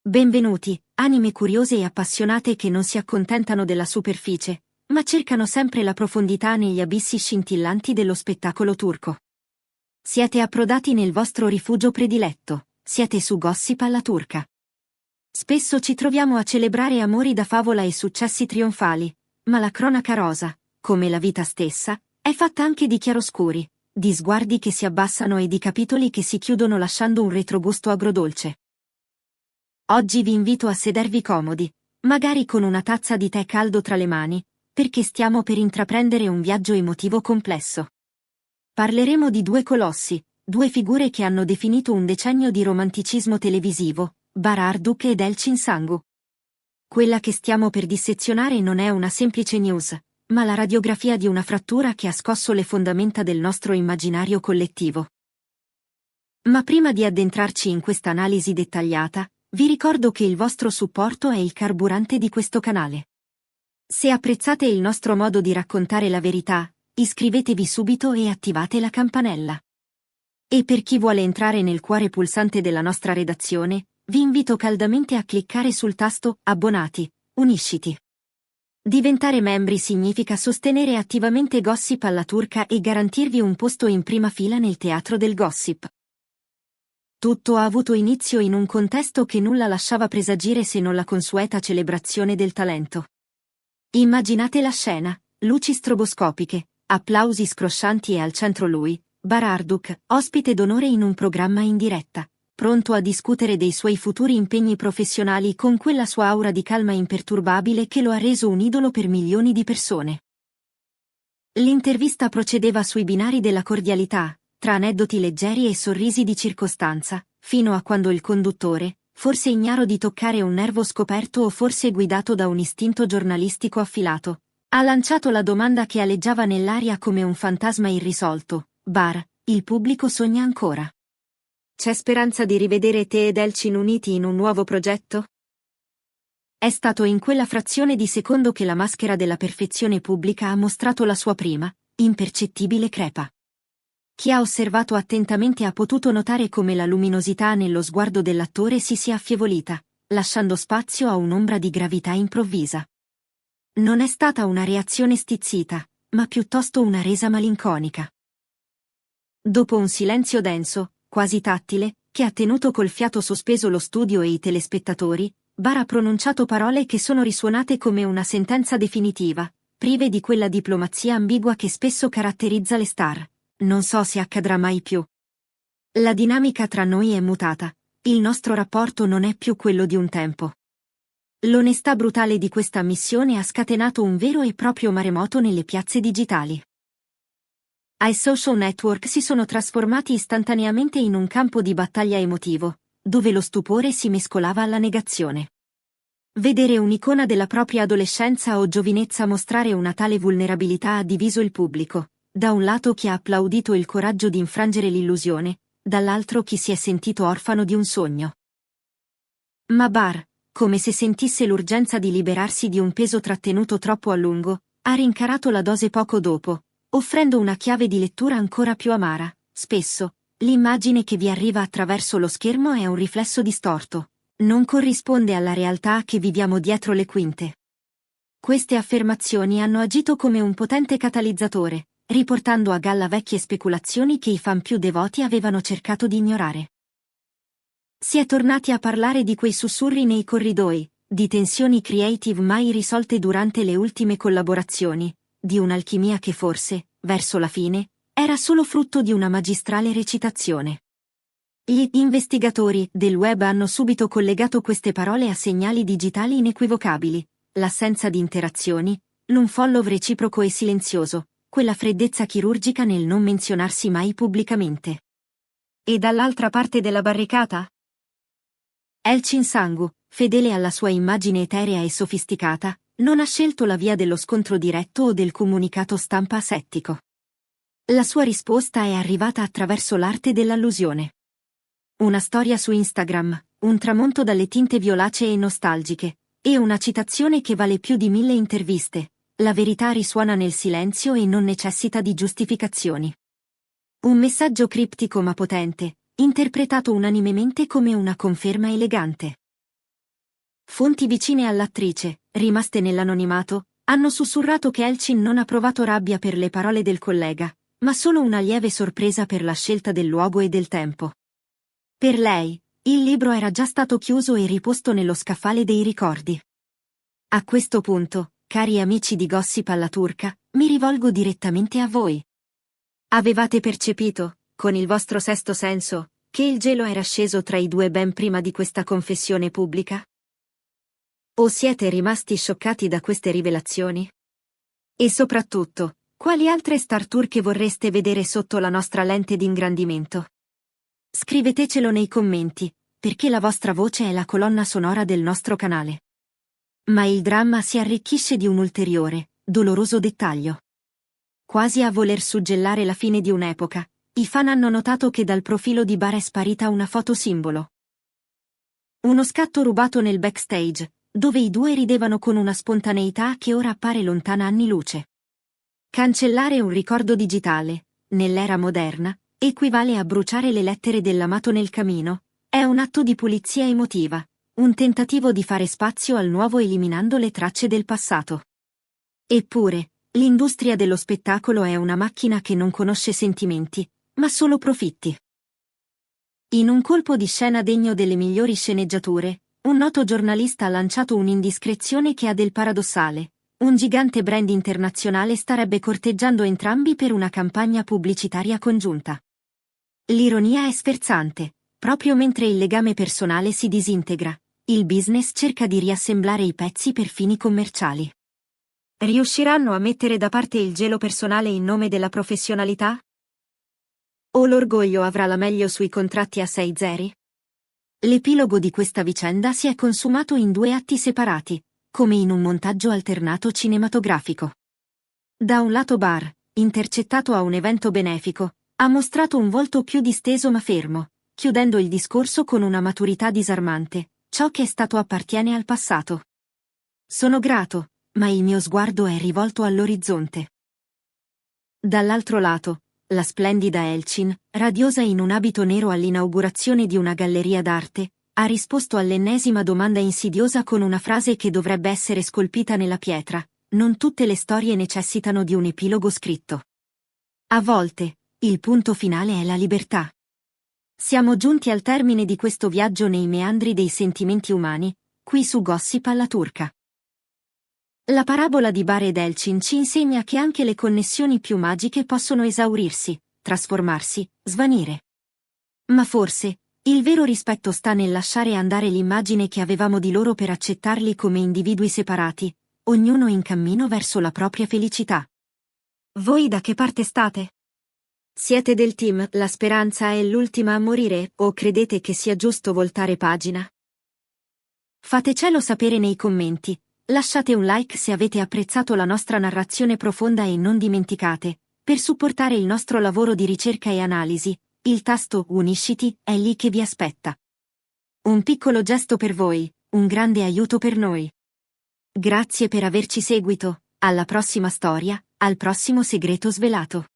Benvenuti, anime curiose e appassionate che non si accontentano della superficie, ma cercano sempre la profondità negli abissi scintillanti dello spettacolo turco. Siete approdati nel vostro rifugio prediletto, siete su Gossip alla turca. Spesso ci troviamo a celebrare amori da favola e successi trionfali, ma la cronaca rosa, come la vita stessa, è fatta anche di chiaroscuri, di sguardi che si abbassano e di capitoli che si chiudono lasciando un retrogusto agrodolce. Oggi vi invito a sedervi comodi, magari con una tazza di tè caldo tra le mani, perché stiamo per intraprendere un viaggio emotivo complesso. Parleremo di due colossi, due figure che hanno definito un decennio di romanticismo televisivo, Bararduk ed Elçin Sangu. Quella che stiamo per dissezionare non è una semplice news, ma la radiografia di una frattura che ha scosso le fondamenta del nostro immaginario collettivo. Ma prima di addentrarci in questa analisi dettagliata, vi ricordo che il vostro supporto è il carburante di questo canale. Se apprezzate il nostro modo di raccontare la verità, iscrivetevi subito e attivate la campanella. E per chi vuole entrare nel cuore pulsante della nostra redazione, vi invito caldamente a cliccare sul tasto Abbonati, unisciti. Diventare membri significa sostenere attivamente Gossip alla turca e garantirvi un posto in prima fila nel teatro del gossip. Tutto ha avuto inizio in un contesto che nulla lasciava presagire se non la consueta celebrazione del talento. Immaginate la scena, luci stroboscopiche, applausi scroscianti e al centro lui, Bararduk, ospite d'onore in un programma in diretta, pronto a discutere dei suoi futuri impegni professionali con quella sua aura di calma imperturbabile che lo ha reso un idolo per milioni di persone. L'intervista procedeva sui binari della cordialità, tra aneddoti leggeri e sorrisi di circostanza, fino a quando il conduttore, forse ignaro di toccare un nervo scoperto o forse guidato da un istinto giornalistico affilato, ha lanciato la domanda che aleggiava nell'aria come un fantasma irrisolto: Bar, il pubblico sogna ancora? C'è speranza di rivedere te ed Elçin uniti in un nuovo progetto? È stato in quella frazione di secondo che la maschera della perfezione pubblica ha mostrato la sua prima, impercettibile crepa. Chi ha osservato attentamente ha potuto notare come la luminosità nello sguardo dell'attore si sia affievolita, lasciando spazio a un'ombra di gravità improvvisa. Non è stata una reazione stizzita, ma piuttosto una resa malinconica. Dopo un silenzio denso, quasi tattile, che ha tenuto col fiato sospeso lo studio e i telespettatori, Bar ha pronunciato parole che sono risuonate come una sentenza definitiva, prive di quella diplomazia ambigua che spesso caratterizza le star. Non so se accadrà mai più. La dinamica tra noi è mutata, il nostro rapporto non è più quello di un tempo. L'onestà brutale di questa ammissione ha scatenato un vero e proprio maremoto nelle piazze digitali. Ai social network si sono trasformati istantaneamente in un campo di battaglia emotivo, dove lo stupore si mescolava alla negazione. Vedere un'icona della propria adolescenza o giovinezza mostrare una tale vulnerabilità ha diviso il pubblico. Da un lato chi ha applaudito il coraggio di infrangere l'illusione, dall'altro chi si è sentito orfano di un sogno. Ma Bar, come se sentisse l'urgenza di liberarsi di un peso trattenuto troppo a lungo, ha rincarato la dose poco dopo, offrendo una chiave di lettura ancora più amara. Spesso, l'immagine che vi arriva attraverso lo schermo è un riflesso distorto, non corrisponde alla realtà che viviamo dietro le quinte. Queste affermazioni hanno agito come un potente catalizzatore, riportando a galla vecchie speculazioni che i fan più devoti avevano cercato di ignorare. Si è tornati a parlare di quei sussurri nei corridoi, di tensioni creative mai risolte durante le ultime collaborazioni, di un'alchimia che forse, verso la fine, era solo frutto di una magistrale recitazione. Gli investigatori del web hanno subito collegato queste parole a segnali digitali inequivocabili: l'assenza di interazioni, l'unfollow reciproco e silenzioso, quella freddezza chirurgica nel non menzionarsi mai pubblicamente. E dall'altra parte della barricata? Elçin Sangu, fedele alla sua immagine eterea e sofisticata, non ha scelto la via dello scontro diretto o del comunicato stampa asettico. La sua risposta è arrivata attraverso l'arte dell'allusione. Una storia su Instagram, un tramonto dalle tinte violacee e nostalgiche, e una citazione che vale più di 1000 interviste. La verità risuona nel silenzio e non necessita di giustificazioni. Un messaggio criptico ma potente, interpretato unanimemente come una conferma elegante. Fonti vicine all'attrice, rimaste nell'anonimato, hanno sussurrato che Elchin non ha provato rabbia per le parole del collega, ma solo una lieve sorpresa per la scelta del luogo e del tempo. Per lei, il libro era già stato chiuso e riposto nello scaffale dei ricordi. A questo punto, cari amici di Gossip alla turca, mi rivolgo direttamente a voi. Avevate percepito, con il vostro sesto senso, che il gelo era sceso tra i due ben prima di questa confessione pubblica? O siete rimasti scioccati da queste rivelazioni? E soprattutto, quali altre star turche vorreste vedere sotto la nostra lente di ingrandimento? Scrivetecelo nei commenti, perché la vostra voce è la colonna sonora del nostro canale. Ma il dramma si arricchisce di un ulteriore, doloroso dettaglio. Quasi a voler suggellare la fine di un'epoca, i fan hanno notato che dal profilo di Bar è sparita una foto simbolo. Uno scatto rubato nel backstage, dove i due ridevano con una spontaneità che ora appare lontana anni luce. Cancellare un ricordo digitale, nell'era moderna, equivale a bruciare le lettere dell'amato nel camino, è un atto di pulizia emotiva, un tentativo di fare spazio al nuovo eliminando le tracce del passato. Eppure, l'industria dello spettacolo è una macchina che non conosce sentimenti, ma solo profitti. In un colpo di scena degno delle migliori sceneggiature, un noto giornalista ha lanciato un'indiscrezione che ha del paradossale. Un gigante brand internazionale starebbe corteggiando entrambi per una campagna pubblicitaria congiunta. L'ironia è sferzante, proprio mentre il legame personale si disintegra, il business cerca di riassemblare i pezzi per fini commerciali. Riusciranno a mettere da parte il gelo personale in nome della professionalità? O l'orgoglio avrà la meglio sui contratti a 6 zeri? L'epilogo di questa vicenda si è consumato in due atti separati, come in un montaggio alternato cinematografico. Da un lato Bar, intercettato a un evento benefico, ha mostrato un volto più disteso ma fermo, chiudendo il discorso con una maturità disarmante, ciò che è stato appartiene al passato. Sono grato, ma il mio sguardo è rivolto all'orizzonte. Dall'altro lato, la splendida Elchin, radiosa in un abito nero all'inaugurazione di una galleria d'arte, ha risposto all'ennesima domanda insidiosa con una frase che dovrebbe essere scolpita nella pietra: non tutte le storie necessitano di un epilogo scritto. A volte, il punto finale è la libertà. Siamo giunti al termine di questo viaggio nei meandri dei sentimenti umani, qui su Gossip alla turca. La parabola di Bar ed Elchin ci insegna che anche le connessioni più magiche possono esaurirsi, trasformarsi, svanire. Ma forse, il vero rispetto sta nel lasciare andare l'immagine che avevamo di loro per accettarli come individui separati, ognuno in cammino verso la propria felicità. Voi da che parte state? Siete del team La speranza è l'ultima a morire o credete che sia giusto voltare pagina? Fatecelo sapere nei commenti. Lasciate un like se avete apprezzato la nostra narrazione profonda e non dimenticate, per supportare il nostro lavoro di ricerca e analisi, il tasto Unisciti è lì che vi aspetta. Un piccolo gesto per voi, un grande aiuto per noi. Grazie per averci seguito, alla prossima storia, al prossimo segreto svelato.